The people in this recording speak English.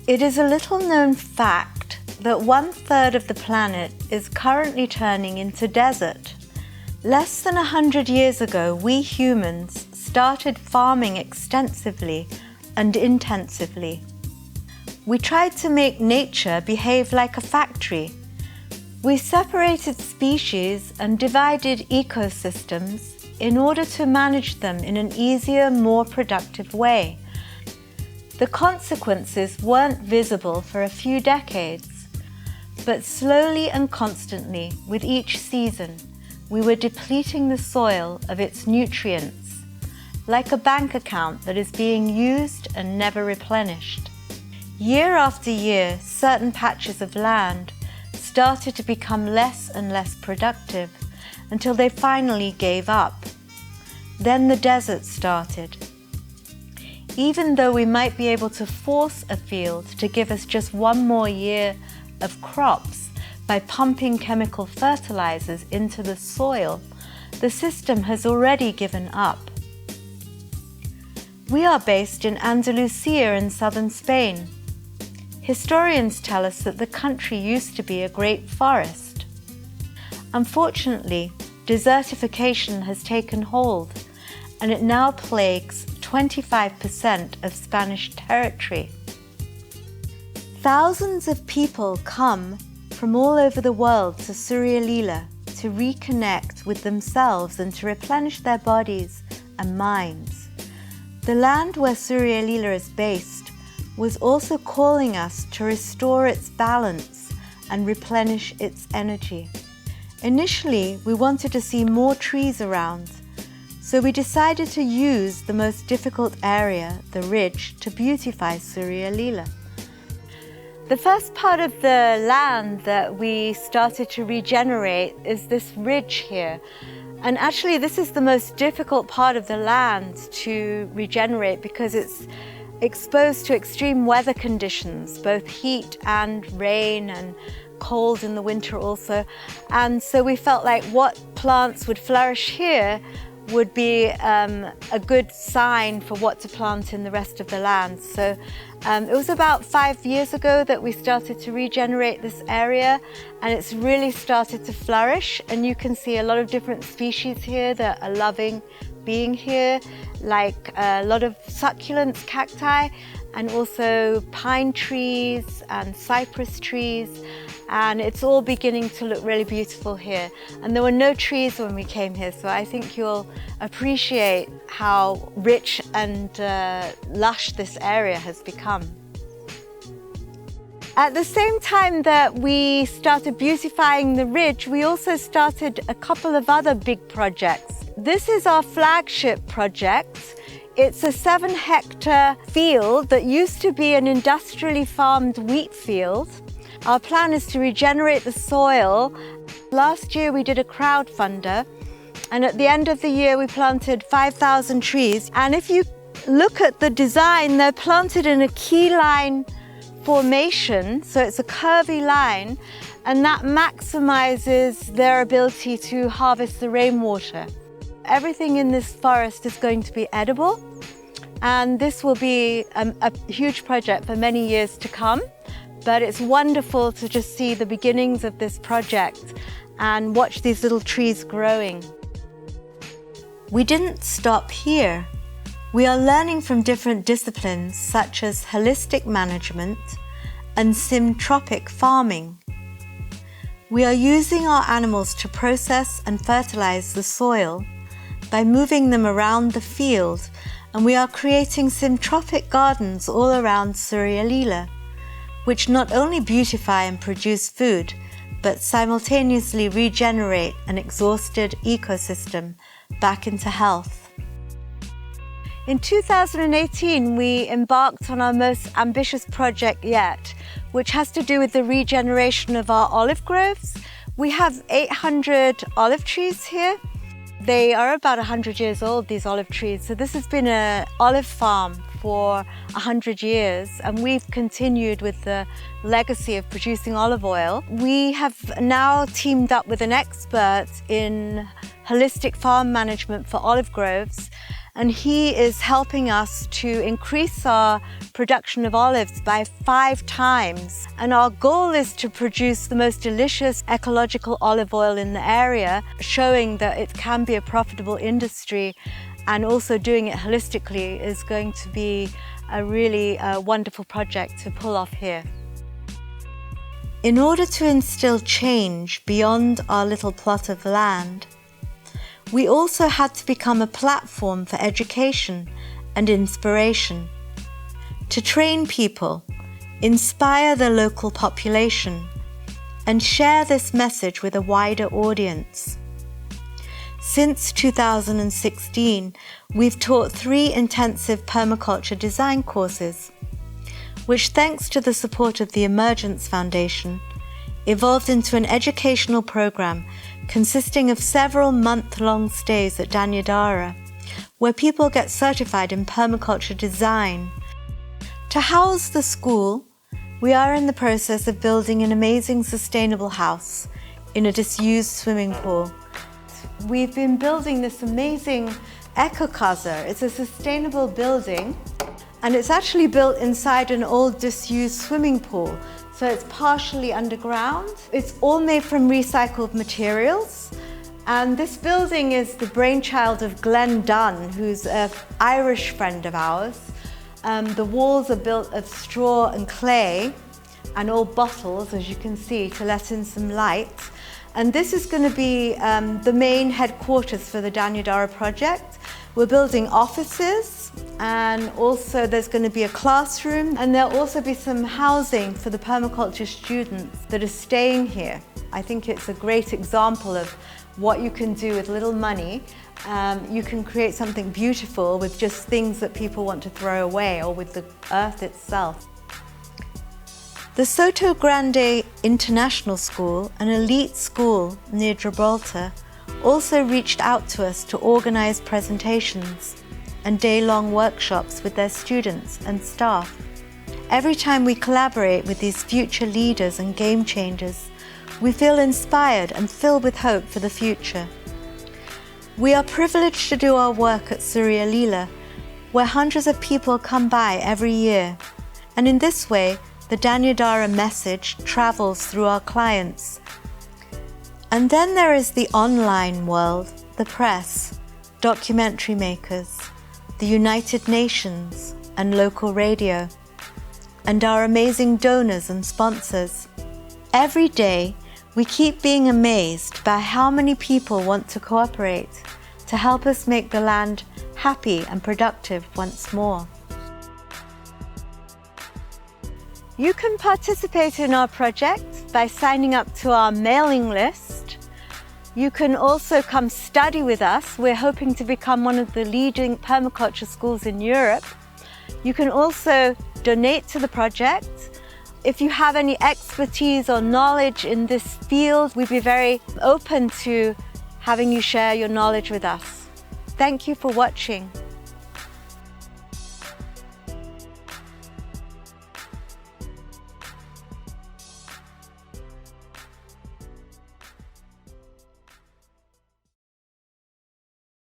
It is a little known fact that 1/3 of the planet is currently turning into desert. Less than 100 years ago, we humans started farming extensively and intensively. We tried to make nature behave like a factory. We separated species and divided ecosystems in order to manage them in an easier, more productive way. The consequences weren't visible for a few decades, but slowly and constantly, with each season, we were depleting the soil of its nutrients, like a bank account that is being used and never replenished. Year after year, certain patches of land started to become less and less productive until they finally gave up. Then the desert started. Even though we might be able to force a field to give us just one more year of crops by pumping chemical fertilizers into the soil, the system has already given up. We are based in Andalusia in southern Spain. Historians tell us that the country used to be a great forest. Unfortunately, desertification has taken hold, and it now plagues 25% of Spanish territory. Thousands of people come from all over the world to Surya to reconnect with themselves and to replenish their bodies and minds. The land where Surya is based was also calling us to restore its balance and replenish its energy. Initially, we wanted to see more trees around, so we decided to use the most difficult area, the ridge, to beautify Surya. The first part of the land that we started to regenerate is this ridge here. And actually, this is the most difficult part of the land to regenerate because it's exposed to extreme weather conditions, both heat and rain and cold in the winter also. And so we felt like what plants would flourish here would be a good sign for what to plant in the rest of the land. So it was about 5 years ago that we started to regenerate this area, and it's really started to flourish. And you can see a lot of different species here that are loving being here, like a lot of succulents, cacti, and also pine trees and cypress trees. And it's all beginning to look really beautiful here. And there were no trees when we came here, so I think you'll appreciate how rich and lush this area has become. At the same time that we started beautifying the ridge, we also started a couple of other big projects. This is our flagship project. It's a 7-hectare field that used to be an industrially farmed wheat field. Our plan is to regenerate the soil. Last year we did a crowdfunder, and at the end of the year we planted 5,000 trees. And if you look at the design, they're planted in a key line formation, so it's a curvy line, and that maximizes their ability to harvest the rainwater. Everything in this forest is going to be edible, and this will be a huge project for many years to come. But it's wonderful to just see the beginnings of this project and watch these little trees growing. We didn't stop here. We are learning from different disciplines such as holistic management and syntropic farming. We are using our animals to process and fertilize the soil by moving them around the field, and we are creating syntropic gardens all around Surya, which not only beautify and produce food, but simultaneously regenerate an exhausted ecosystem back into health. In 2018, we embarked on our most ambitious project yet, which has to do with the regeneration of our olive groves. We have 800 olive trees here. They are about 100 years old, these olive trees. So this has been an olive farm for 100 years, and we've continued with the legacy of producing olive oil. We have now teamed up with an expert in holistic farm management for olive groves, and he is helping us to increase our production of olives by 5 times. And our goal is to produce the most delicious ecological olive oil in the area, showing that it can be a profitable industry, and also doing it holistically is going to be a really wonderful project to pull off here. In order to instill change beyond our little plot of land, we also had to become a platform for education and inspiration, to train people, inspire the local population, and share this message with a wider audience. Since 2016, we've taught 3 intensive permaculture design courses, which, thanks to the support of the Emergence Foundation, evolved into an educational program consisting of several month-long stays at Danyadara, where people get certified in permaculture design. To house the school, we are in the process of building an amazing sustainable house in a disused swimming pool. We've been building this amazing eco-casa. It's a sustainable building, and it's actually built inside an old disused swimming pool. So it's partially underground. It's all made from recycled materials. And this building is the brainchild of Glenn Dunn, who's an Irish friend of ours. The walls are built of straw and clay and old bottles, as you can see, to let in some light. And this is going to be the main headquarters for the Danyadara project. We're building offices, and also there's going to be a classroom, and there'll also be some housing for the permaculture students that are staying here. I think it's a great example of what you can do with little money. You can create something beautiful with just things that people want to throw away, or with the earth itself. The Soto Grande International School, an elite school near Gibraltar, also reached out to us to organize presentations and day-long workshops with their students and staff. Every time we collaborate with these future leaders and game changers, we feel inspired and filled with hope for the future. We are privileged to do our work at Surya Leela, where hundreds of people come by every year, and in this way, the Danyadara message travels through our clients. And then there is the online world, the press, documentary makers, the United Nations and local radio, and our amazing donors and sponsors. Every day, we keep being amazed by how many people want to cooperate to help us make the land happy and productive once more. You can participate in our project by signing up to our mailing list. You can also come study with us. We're hoping to become one of the leading permaculture schools in Europe. You can also donate to the project. If you have any expertise or knowledge in this field, we'd be very open to having you share your knowledge with us. Thank you for watching.